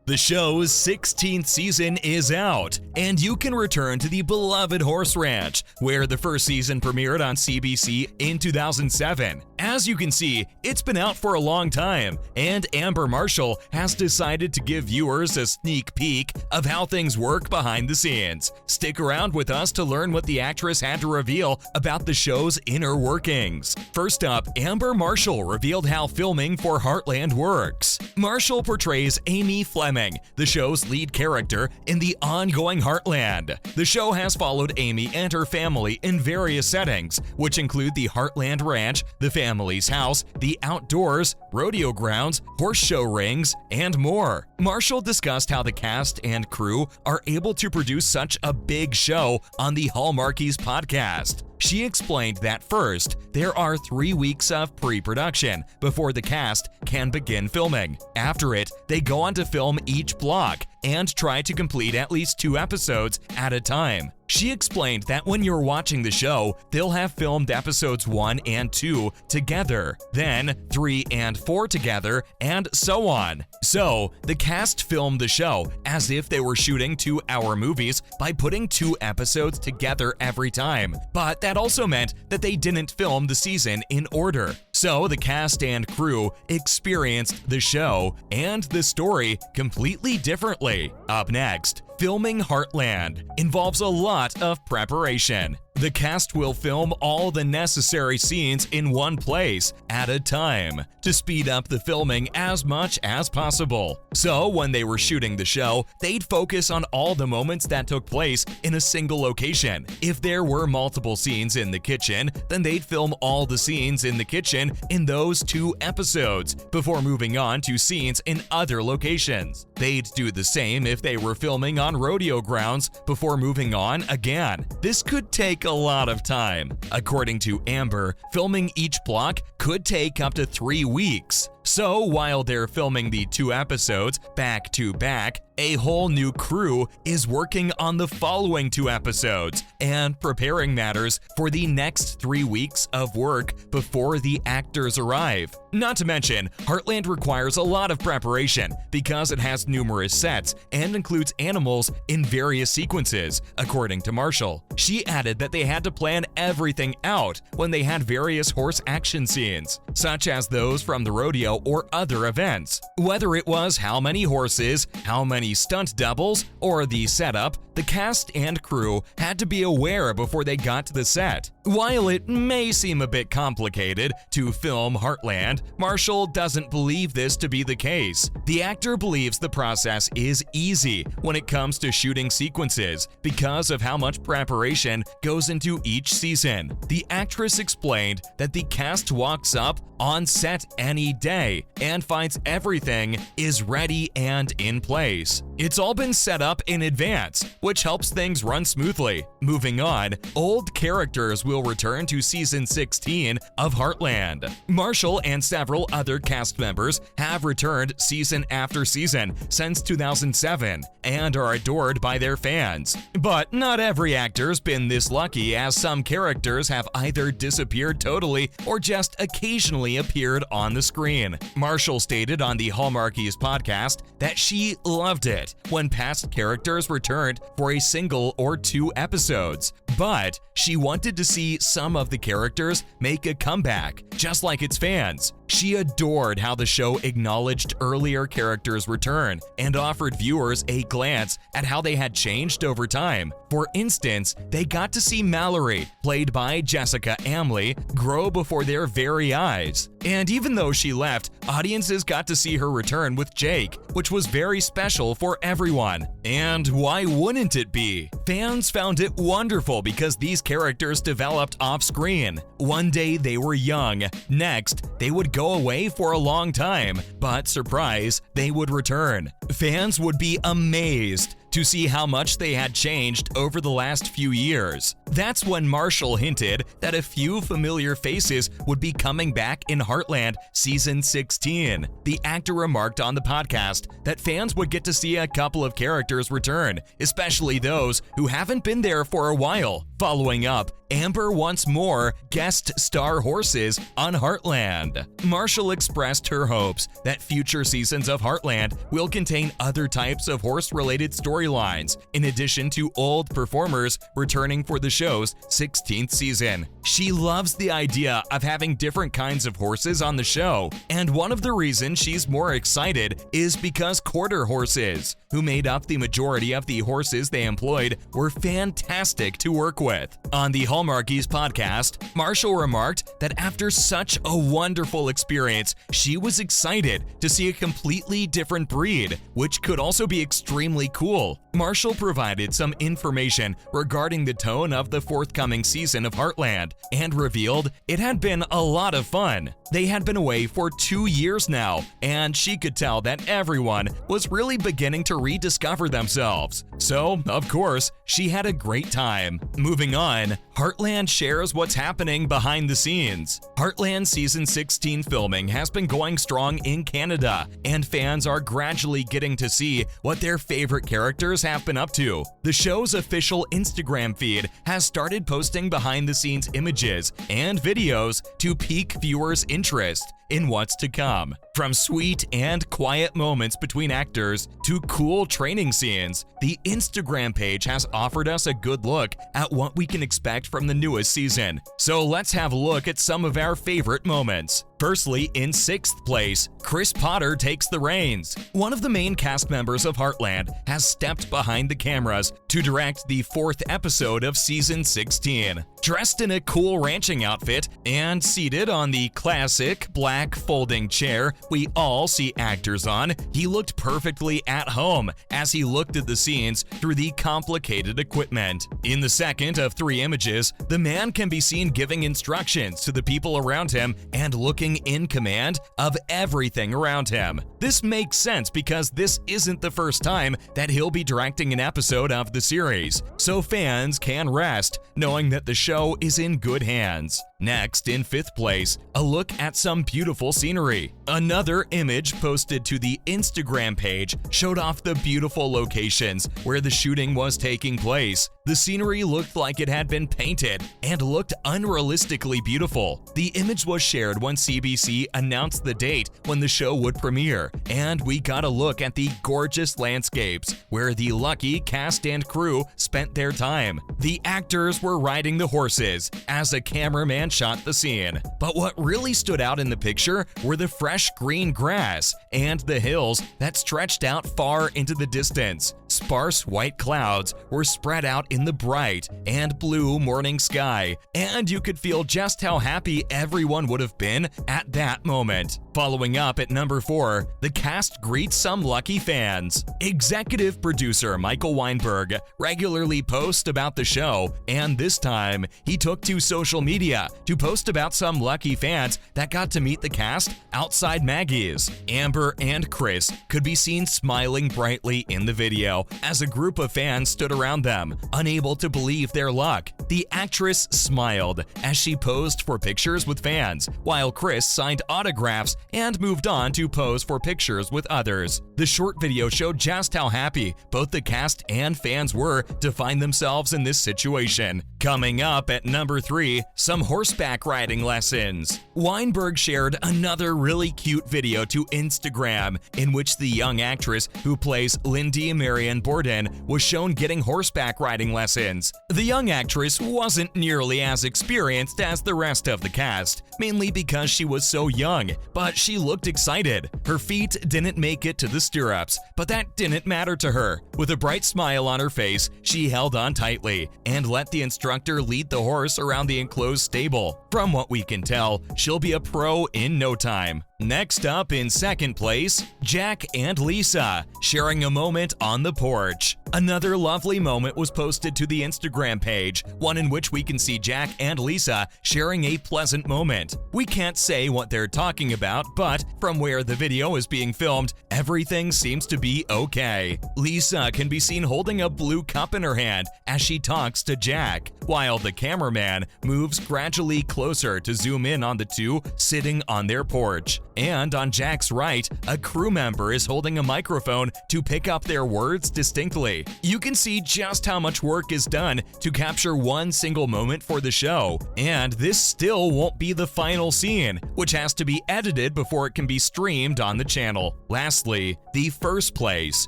The show's 16th season is out, and you can return to the beloved horse ranch, where the first season premiered on CBC in 2007. As you can see, it's been out for a long time, and Amber Marshall has decided to give viewers a sneak peek of how things work behind the scenes. Stick around with us to learn what the actress had to reveal about the show's inner workings. First up, Amber Marshall revealed how filming for Heartland works. Marshall portrays Amy Fleming, the show's lead character in the ongoing Heartland. The show has followed Amy and her family in various settings, which include the Heartland Ranch, the family's house, the outdoors, rodeo grounds, horse show rings, and more. Marshall discussed how the cast and crew are able to produce such a big show on the Hallmarkies podcast. She explained that first, there are 3 weeks of pre-production before the cast can begin filming. After it, they go on to film each block and try to complete at least 2 episodes at a time. She explained that when you're watching the show, they'll have filmed episodes 1 and 2 together, then 3 and 4 together, and so on. So, the cast filmed the show as if they were shooting 2-hour movies by putting 2 episodes together every time. But that also meant that they didn't film the season in order. So, the cast and crew experienced the show and the story completely differently. Up next, filming Heartland involves a lot of preparation. The cast will film all the necessary scenes in one place at a time to speed up the filming as much as possible. So when they were shooting the show, they'd focus on all the moments that took place in a single location. If there were multiple scenes in the kitchen, then they'd film all the scenes in the kitchen in those 2 episodes before moving on to scenes in other locations. They'd do the same if they were filming on rodeo grounds before moving on again. This could take a lot of time. According to Amber, filming each block could take up to 3 weeks. So while they're filming the 2 episodes back to back, a whole new crew is working on the following 2 episodes and preparing matters for the next 3 weeks of work before the actors arrive. Not to mention, Heartland requires a lot of preparation because it has numerous sets and includes animals in various sequences, according to Marshall. She added that they had to plan everything out when they had various horse action scenes, such as those from the rodeo or other events. Whether it was how many horses, how many stunt doubles, or the setup, the cast and crew had to be aware before they got to the set. While it may seem a bit complicated to film Heartland, Marshall doesn't believe this to be the case. The actor believes the process is easy when it comes to shooting sequences because of how much preparation goes into each season. The actress explained that the cast walks up on set any day and finds everything is ready and in place. It's all been set up in advance, which helps things run smoothly. Moving on, old characters will return to season 16 of Heartland. Marshall and several other cast members have returned season after season since 2007 and are adored by their fans. But not every actor's been this lucky, as some characters have either disappeared totally or just occasionally appeared on the screen. Marshall stated on the Hallmarkies podcast that she loved it when past characters returned for a single or 2 episodes, but she wanted to see some of the characters make a comeback, just like its fans. She adored how the show acknowledged earlier characters' return and offered viewers a glance at how they had changed over time. For instance, they got to see Mallory, played by Jessica Amley, grow before their very eyes. And even though she left, audiences got to see her return with Jake, which was very special for everyone. And why wouldn't it be? Fans found it wonderful because these characters developed off-screen. One day they were young, next they would go away for a long time, but surprise, they would return. Fans would be amazed to see how much they had changed over the last few years. That's when Marshall hinted that a few familiar faces would be coming back in Heartland Season 16. The actor remarked on the podcast that fans would get to see a couple of characters return, especially those who haven't been there for a while. Following up, Amber wants more guest star horses on Heartland. Marshall expressed her hopes that future seasons of Heartland will contain other types of horse-related storylines, in addition to old performers returning for the show's 16th season. She loves the idea of having different kinds of horses on the show, and one of the reasons she's more excited is because quarter horses, who made up the majority of the horses they employed, were fantastic to work with. On the Hallmarkies podcast, Marshall remarked that after such a wonderful experience, she was excited to see a completely different breed, which could also be extremely cool. Marshall provided some information regarding the tone of the forthcoming season of Heartland and revealed it had been a lot of fun. They had been away for 2 years now, and she could tell that everyone was really beginning to rediscover themselves. So, of course, she had a great time. Moving on, Heartland shares what's happening behind the scenes. Heartland Season 16 filming has been going strong in Canada, and fans are gradually getting to see what their favorite characters have been up to. The show's official Instagram feed has started posting behind-the-scenes images and videos to pique viewers' interest in what's to come. From sweet and quiet moments between actors to cool training scenes, the Instagram page has offered us a good look at what we can expect from the newest season. So let's have a look at some of our favorite moments. Firstly, in 6th place, Chris Potter takes the reins. One of the main cast members of Heartland has stepped behind the cameras to direct the 4th episode of Season 16. Dressed in a cool ranching outfit and seated on the classic black folding chair we all see actors on, he looked perfectly at home as he looked at the scenes through the complicated equipment. In the second of 3 images, the man can be seen giving instructions to the people around him and looking in command of everything around him. This makes sense because this isn't the first time that he'll be directing an episode of the series, so fans can rest knowing that the show is in good hands. Next, in 5th place, a look at some beautiful scenery. Another image posted to the Instagram page showed off the beautiful locations where the shooting was taking place. The scenery looked like it had been painted and looked unrealistically beautiful. The image was shared when CBC announced the date when the show would premiere, and we got a look at the gorgeous landscapes where the lucky cast and crew spent their time. The actors were riding the horses as a cameraman shot the scene. But what really stood out in the picture were the fresh green grass and the hills that stretched out far into the distance. Sparse white clouds were spread out in the bright and blue morning sky, and you could feel just how happy everyone would have been at that moment. Following up at number 4, the cast greets some lucky fans. Executive producer Michael Weinberg regularly posts about the show, and this time he took to social media to post about some lucky fans that got to meet the cast outside Maggie's. Amber and Chris could be seen smiling brightly in the video as a group of fans stood around them, unable to believe their luck. The actress smiled as she posed for pictures with fans, while Chris signed autographs and moved on to pose for pictures with others. The short video showed just how happy both the cast and fans were to find themselves in this situation. Coming up at number 3, some horseback riding lessons. Weinberg shared another really cute video to Instagram in which the young actress who plays Lindy Marion Borden was shown getting horseback riding lessons. The young actress wasn't nearly as experienced as the rest of the cast, mainly because she was so young, but she looked excited. Her feet didn't make it to the stirrups, but that didn't matter to her. With a bright smile on her face, she held on tightly and let the instructor lead the horse around the enclosed stable. From what we can tell, she'll be a pro in no time. Next up in 2nd place, Jack and Lisa sharing a moment on the porch. Another lovely moment was posted to the Instagram page, one in which we can see Jack and Lisa sharing a pleasant moment. We can't say what they're talking about, but from where the video is being filmed, everything seems to be okay. Lisa can be seen holding a blue cup in her hand as she talks to Jack, while the cameraman moves gradually closer to zoom in on the two sitting on their porch. And on Jack's right, a crew member is holding a microphone to pick up their words distinctly. You can see just how much work is done to capture one single moment for the show, and this still won't be the final scene, which has to be edited before it can be streamed on the channel. Lastly, the first place,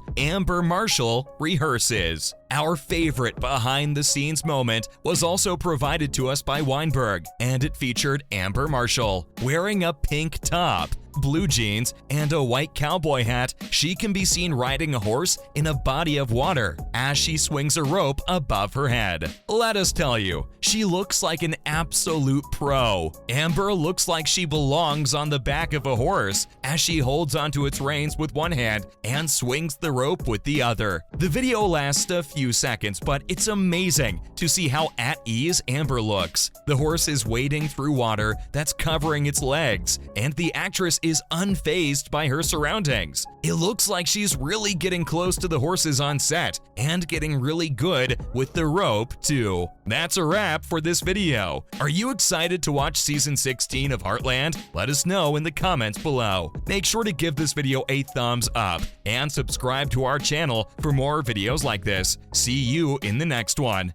Amber Marshall rehearses. Our favorite behind-the-scenes moment was also provided to us by Weinberg, and it featured Amber Marshall wearing a pink top, blue jeans, and a white cowboy hat. She can be seen riding a horse in a body of water as she swings a rope above her head. Let us tell you, she looks like an absolute pro. Amber looks like she belongs on the back of a horse as she holds onto its reins with one hand and swings the rope with the other. The video lasts a few seconds, but it's amazing to see how at ease Amber looks. The horse is wading through water that's covering its legs, and the actress is unfazed by her surroundings. It looks like she's really getting close to the horses on set and getting really good with the rope too. That's a wrap for this video. Are you excited to watch season 16 of Heartland? Let us know in the comments below. Make sure to give this video a thumbs up and subscribe to our channel for more videos like this. See you in the next one.